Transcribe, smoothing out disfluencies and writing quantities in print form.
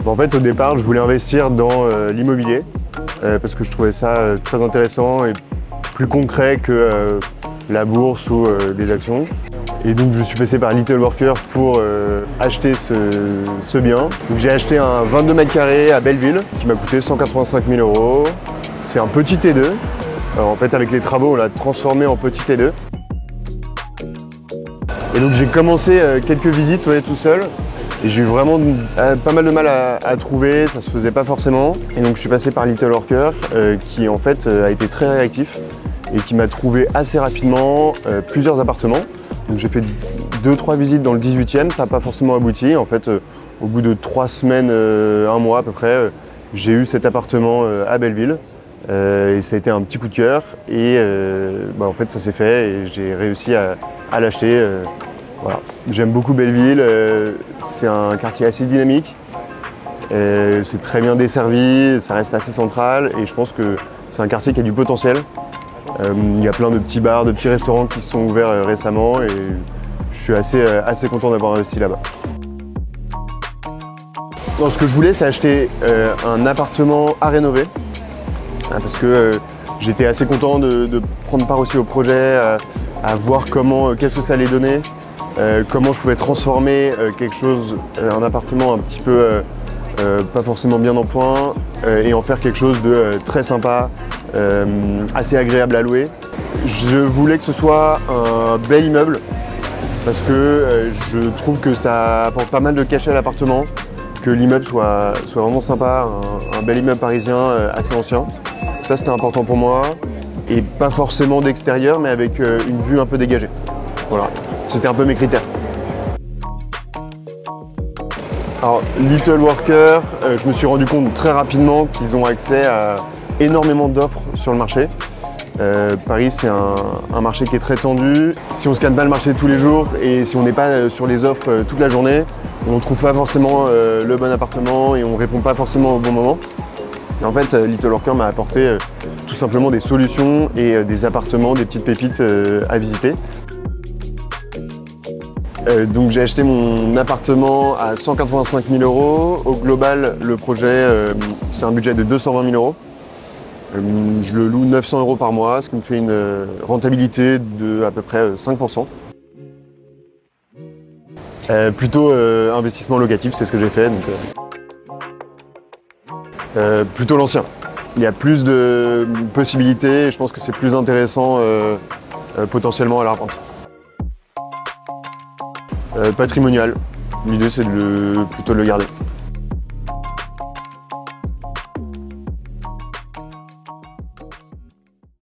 En fait, au départ, je voulais investir dans l'immobilier parce que je trouvais ça très intéressant et plus concret que la bourse ou les actions. Et donc, je suis passé par Little Worker pour acheter ce bien. J'ai acheté un 22 mètres carrés à Belleville qui m'a coûté 185 000 €. C'est un petit T2. Alors, en fait, avec les travaux, on l'a transformé en petit T2. Et donc j'ai commencé quelques visites tout seul et j'ai eu vraiment pas mal de mal à trouver, ça se faisait pas forcément. Et donc je suis passé par Little Worker qui en fait a été très réactif et qui m'a trouvé assez rapidement plusieurs appartements. Donc j'ai fait 2-3 visites dans le 18e, ça n'a pas forcément abouti. En fait au bout de 3 semaines, 1 mois à peu près, j'ai eu cet appartement à Belleville. Et ça a été un petit coup de cœur et en fait ça s'est fait et j'ai réussi à l'acheter. Voilà. J'aime beaucoup Belleville, c'est un quartier assez dynamique, c'est très bien desservi, ça reste assez central et je pense que c'est un quartier qui a du potentiel. Il y a plein de petits bars, de petits restaurants qui se sont ouverts récemment et je suis assez content d'avoir investi là-bas. Ce que je voulais, c'est acheter un appartement à rénover. Parce que j'étais assez content de prendre part aussi au projet, à voir qu'est-ce que ça allait donner, comment je pouvais transformer quelque chose, un appartement un petit peu pas forcément bien en point, et en faire quelque chose de très sympa, assez agréable à louer. Je voulais que ce soit un bel immeuble parce que je trouve que ça apporte pas mal de cachet à l'appartement, que l'immeuble soit vraiment sympa, un bel immeuble parisien assez ancien. Ça, c'était important pour moi, et pas forcément d'extérieur, mais avec une vue un peu dégagée. Voilà, c'était un peu mes critères. Alors, Little Worker, je me suis rendu compte très rapidement qu'ils ont accès à énormément d'offres sur le marché. Paris, c'est un marché qui est très tendu. Si on ne scanne pas le marché tous les jours et si on n'est pas sur les offres toute la journée, on ne trouve pas forcément le bon appartement et on ne répond pas forcément au bon moment. En fait, Little Worker m'a apporté tout simplement des solutions et des appartements, des petites pépites à visiter. Donc j'ai acheté mon appartement à 185 000 €. Au global, le projet, c'est un budget de 220 000 €. Je le loue 900 € par mois, ce qui me fait une rentabilité de à peu près 5%. Plutôt investissement locatif, c'est ce que j'ai fait. Donc, plutôt l'ancien. Il y a plus de possibilités et je pense que c'est plus intéressant potentiellement à la revente. Patrimonial. L'idée c'est plutôt de le garder.